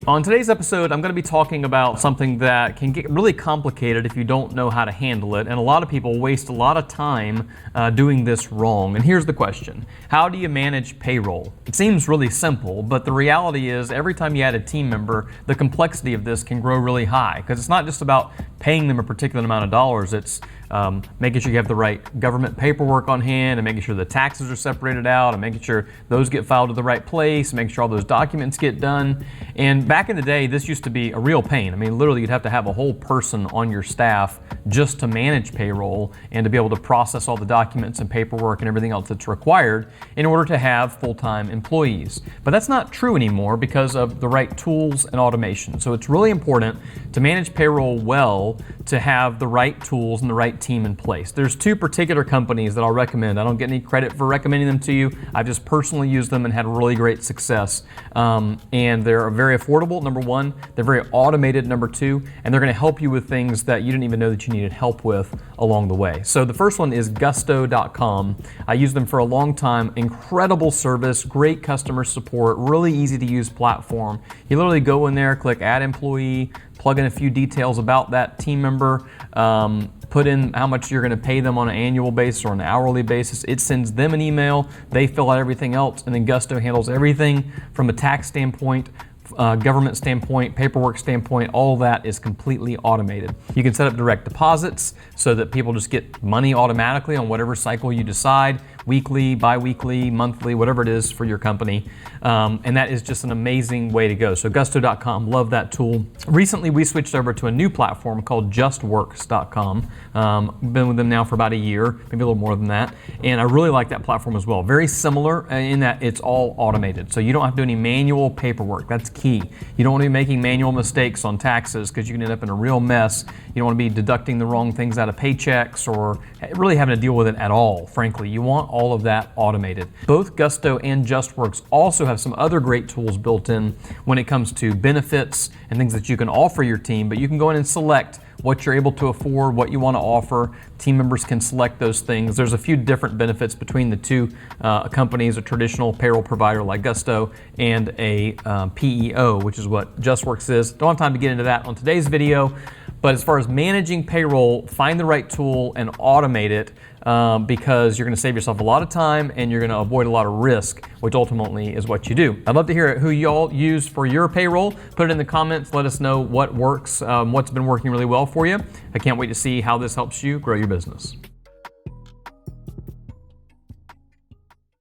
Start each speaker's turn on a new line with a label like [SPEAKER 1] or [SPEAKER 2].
[SPEAKER 1] On today's episode, I'm going to be talking about something that can get really complicated if you don't know how to handle it, and a lot of people waste a lot of time doing this wrong. And here's the question: how do you manage payroll? It seems really simple, but the reality is every time you add a team member, the complexity of this can grow really high, because it's not just about paying them a particular amount of dollars. It's making sure you have the right government paperwork on hand, and making sure the taxes are separated out, and making sure those get filed to the right place, and making sure all those documents get done. And back in the day, this used to be a real pain. I mean, literally, you'd have to have a whole person on your staff just to manage payroll and to be able to process all the documents and paperwork and everything else that's required in order to have full-time employees. But that's not true anymore because of the right tools and automation. So it's really important to manage payroll well, to have the right tools and the right team in place. There's two particular companies that I'll recommend. I don't get any credit for recommending them to you. I've just personally used them and had really great success. And they're very affordable, number one. They're very automated, number two. And they're going to help you with things that you didn't even know that you needed help with along the way. So the first one is Gusto.com. I used them for a long time. Incredible service, great customer support, really easy to use platform. You literally go in there, click Add Employee, plug in a few details about that team member, put in how much you're going to pay them on an annual basis or an hourly basis. It sends them an email, they fill out everything else, and then Gusto handles everything from a tax standpoint, government standpoint, paperwork standpoint. All of that is completely automated. You can set up direct deposits so that people just get money automatically on whatever cycle you decide, weekly, bi-weekly, monthly, whatever it is for your company. And that is just an amazing way to go. So Gusto.com, love that tool. Recently, we switched over to a new platform called Justworks.com. Been with them now for about a year, maybe a little more than that. And I really like that platform as well. Very similar in that it's all automated. So you don't have to do any manual paperwork. That's key. You don't want to be making manual mistakes on taxes because you can end up in a real mess. You don't want to be deducting the wrong things out of paychecks or really having to deal with it at all, frankly. You want all of that automated. Both Gusto and Justworks also have some other great tools built in when it comes to benefits and things that you can offer your team, but you can go in and select what you're able to afford, what you want to offer. Team members can select those things. There's a few different benefits between the two companies, a traditional payroll provider like Gusto and a PEO, which is what Justworks is. Don't have time to get into that on today's video, but as far as managing payroll, find the right tool and automate it because you're going to save yourself a lot of time and you're going to avoid a lot of risk, which ultimately is what you do. I'd love to hear who y'all use for your payroll. Put it in the comments. Let us know what works, what's been working really well for you. I can't wait to see how this helps you grow your business.